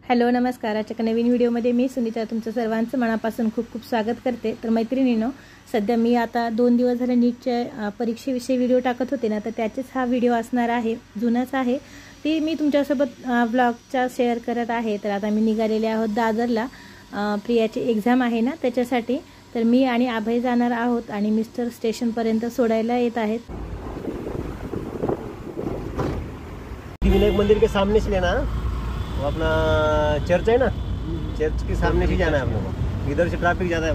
Hello नमस्कार। आजच्या नवीन व्हिडिओमध्ये मी सुनीता तुमचं सर्वांचं मनापासून खूप खूप स्वागत करते। तर मैत्रिणींनो, सध्या मी आता 2 दिवस झाले नीटच्या परीक्षेविषयी व्हिडिओ टाकत होते ना, तर त्याचेच हा व्हिडिओ असणार आहे। जुनाच आहे ती मी तुमच्यासोबत ब्लॉगचा शेअर करत आहे। तर आता मी निघालेले आहोत दादरला, प्रियाची एग्जाम आहे ना त्याच्यासाठी। तर मी आणि अभय जाणार आहोत आणि मिस्टर स्टेशनपर्यंत सोडायला येत आहेत। विनायक मंदिर के सामने से लेना, वो अपना चर्च है ना, चर्च के सामने से जाना है हम लोग को। इधर से ट्रैफिक ज़्यादा है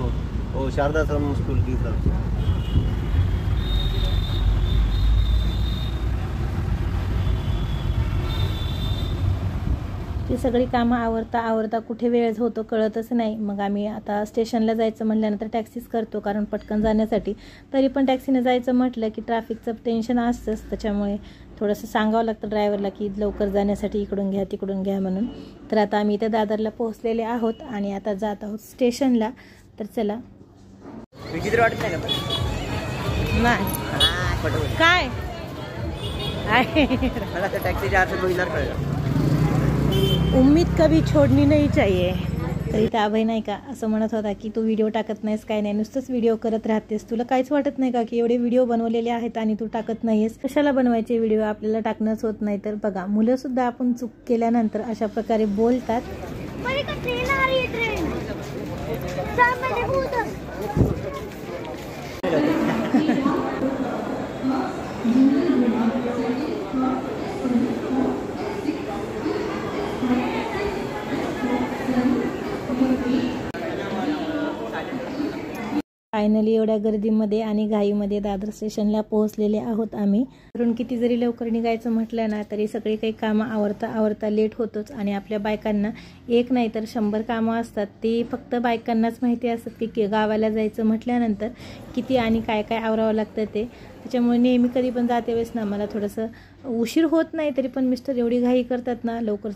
वो शारदा आश्रम स्कूल की तरफ से। ती सगळी कामं आवरता कुठे वेळ होतो कळतच नाही। मग आम्ही आता स्टेशनला जायचं म्हटल्यानंतर टॅक्सीच करतो, कारण पटकन जाण्यासाठी। तरी पण टॅक्सीने जायचं म्हटलं की ट्रॅफिकचं टेन्शन असतंच, त्याच्यामुळे थोडंसं सांगावं लागतं ड्रायव्हरला की लवकर जाण्यासाठी इकडून घ्या तिकडून घ्या म्हणून। तर आता आम्ही इथं दादरला पोहोचलेले आहोत आणि आता जात आहोत स्टेशनला। तर चला। विचित्र वाटत नाही ना नाही काय मला तर टॅक्सी चार्ज बघणार कळलं। उम्मीद कभी छोडनी नाही चाहिए। तर इथं अभय नाही का असं म्हणत होता की तू व्हिडिओ टाकत नाहीस, काय नाही, नुसतंच व्हिडिओ करत राहतेस, तुला काहीच वाटत नाही का की एवढे व्हिडिओ बनवलेले आहेत आणि तू टाकत नाहीस? कशाला बनवायचे व्हिडिओ, आपल्याला टाकणंच होत नाही। तर बघा, मुलं सुद्धा आपण चूक केल्यानंतर अशा प्रकारे बोलतात। फायनली एवढ्या गर्दीमध्ये आणि घाईमध्ये दादर स्टेशनला पोहोचलेले आहोत आम्ही। कारण किती जरी लवकर निघायचं म्हटलं ना तरी सगळी काही कामं आवरता लेट होतोच। आणि आपल्या बायकांना एक नाही तर 100 कामं असतात, ते फक्त बायकांनाच माहिती असतात की गावाला जायचं म्हटल्यानंतर किती आणि काय काय आवरावं लागतं ते। त्याच्यामुळे नेहमी कधी पण जाते वेळेस ना मला थोडंसं उशीर होत नाही, तरी पण मिस्टर एवढी घाई करतात ना लवकर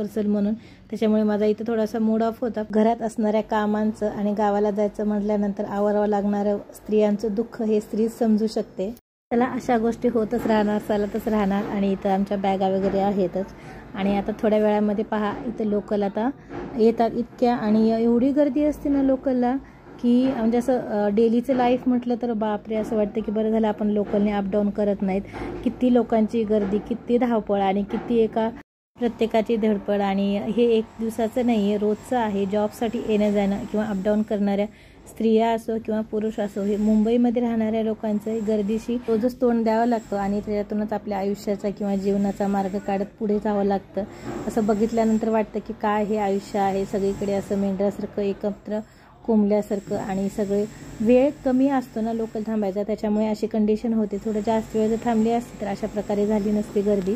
चल म्हणून, त्याच्यामुळे माझा इथं थोडासा मूड ऑफ होता। घरात असणाऱ्या कामांचं आणि गावाला जायचं म्हटल्यानंतर आवरावं लागणारं स्त्रियांचं दुःख हे स्त्री समजू शकते। त्याला अशा गोष्टी होतच राहणार, चालतच राहणार। आणि इथं आमच्या बॅगा वगैरे आहेतच। आणि आता थोड्या वेळामध्ये पहा इथं लोकल आता येतात इतक्या, आणि एवढी गर्दी असते ना लोकलला की म्हणजे असं डेलीचं लाईफ म्हटलं तर बापरे, असं वाटतं की बरं झालं आपण लोकलने अपडाऊन करत नाहीत। किती लोकांची गर्दी, किती धावपळ आणि किती एका प्रत्येकाची धडपड। आणि हे एक दिवसाचं नाही आहे, रोजचं आहे। जॉबसाठी येणं जाणं किंवा अपडाऊन करणाऱ्या स्त्रिया असो किंवा पुरुष असो, हे मुंबईमध्ये राहणाऱ्या लोकांचं गर्दीशी रोजच तोंड द्यावं लागतं आणि त्याच्यातूनच आपल्या आयुष्याचा किंवा जीवनाचा मार्ग काढत पुढे जावं लागतं। असं बघितल्यानंतर वाटतं की काय हे आयुष्य आहे, सगळीकडे असं मेंढरासारखं एकत्र कोंबल्यासारखं, आणि सगळे वेळ कमी असतो ना लोकल थांबायचा, त्याच्यामुळे अशी कंडिशन होते। थोडं जास्त वेळ जर थांबली असती तर अशा प्रकारे झाली नसती गर्दी।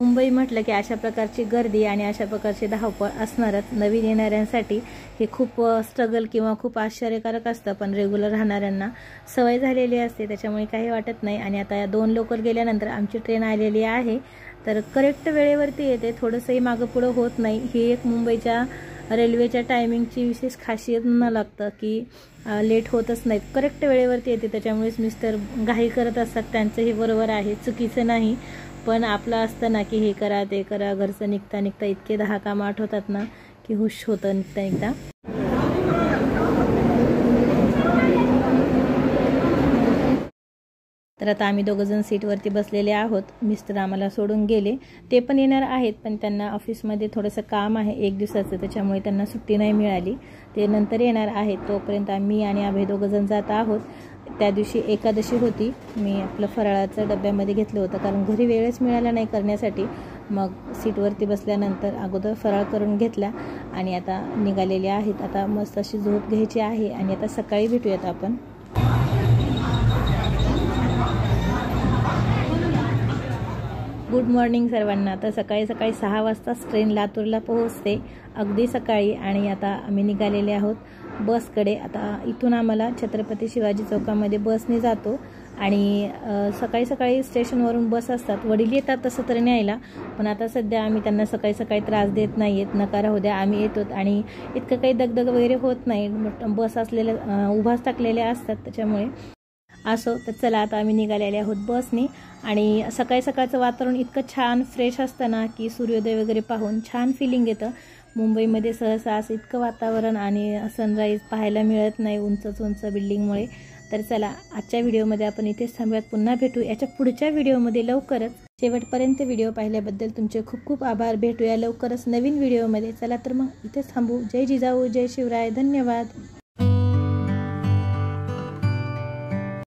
मुंबई म्हटलं की अशा प्रकारची गर्दी आणि अशा प्रकारची धावपळ असणारच। नवीन येणाऱ्यांसाठी हे खूप स्ट्रगल किंवा खूप आश्चर्यकारक असतं, पण रेग्युलर राहणाऱ्यांना सवय झालेली असते, त्याच्यामुळे काही वाटत नाही। आणि आता या 2 लोकल गेल्यानंतर आमची ट्रेन आलेली आहे, तर करेक्ट वेळेवरती येते, थोडंसंही मागं पुढं होत नाही। ही एक मुंबईच्या रेल्वेच्या टायमिंगची विशेष खासियत न लागतं की लेट होतच नाहीत, करेक्ट वेळेवरती येते। त्याच्यामुळेच मिस्टर घाई करत असतात, त्यांचं हे बरोबर आहे, चुकीचं नाही। पण आपलं असतं ना की हे करा ते करा, घरचं निघता इतके 10 कामं आठवतात ना की हुश होतं निघता। तर आता आम्ही दोघंजण सीटवरती बसलेले आहोत। मिस्टर आम्हाला सोडून गेले, ते पण येणार आहेत, पण त्यांना ऑफिसमध्ये थोडंसं काम आहे 1 दिवसाचं, त्याच्यामुळे त्यांना सुट्टी नाही मिळाली, ते नंतर येणार आहेत। तोपर्यंत आम्ही आणि अभय दोघंजण जात आहोत। त्या दिवशी एकादशी होती, मी आपलं फराळाचं डब्यामध्ये घेतलं होतं, कारण घरी वेळच मिळाला नाही करण्यासाठी। मग सीटवरती बसल्यानंतर अगोदर फराळ करून घेतला आणि आता निघालेले आहेत। आता मस्त अशी झोप घ्यायची आहे आणि आता सकाळी भेटूयात आपण। गुड मॉर्निंग सर्वांना। तर सकाळी 6 वाजताच ट्रेन लातूरला पोहोचते, अगदी सकाळी। आणि आता आम्ही निघालेले आहोत बसकडे। आता इथून आम्हाला छत्रपती शिवाजी चौकामध्ये बसने जातो आणि सकाळी सकाळी स्टेशनवरून बस असतात, वडील येतात तसं तर न्यायला, पण आता सध्या आम्ही त्यांना सकाळी सकाळी त्रास देत नाही आहेत, नकार राहू द्या, आम्ही येतो आणि इतकं काही दगदग वगैरे होत नाही, बस असलेल्या उभाच टाकलेल्या असतात त्याच्यामुळे असो. तर चला आता आम्ही निघालेले आहोत बसने आणि सकाळी सकाळचं वातावरण इतकं छान फ्रेश असतं ना की सूर्योदय वगैरे पाहून छान फिलिंग येतं. मुंबईमध्ये सहसा असं इतकं वातावरण आणि सनराईज पाहायला मिळत नाही उंच बिल्डिंगमुळे. तर चला आजच्या व्हिडिओमध्ये आपण इथेच थांबूयात, पुन्हा भेटू याच्या पुढच्या व्हिडिओमध्ये लवकरच. शेवटपर्यंत व्हिडिओ पाहिल्याबद्दल तुमचे खूप खूप आभार. भेटूया लवकरच नवीन व्हिडिओमध्ये. चला तर मग इथेच थांबू. जय जिजाऊ, जय शिवराय, धन्यवाद.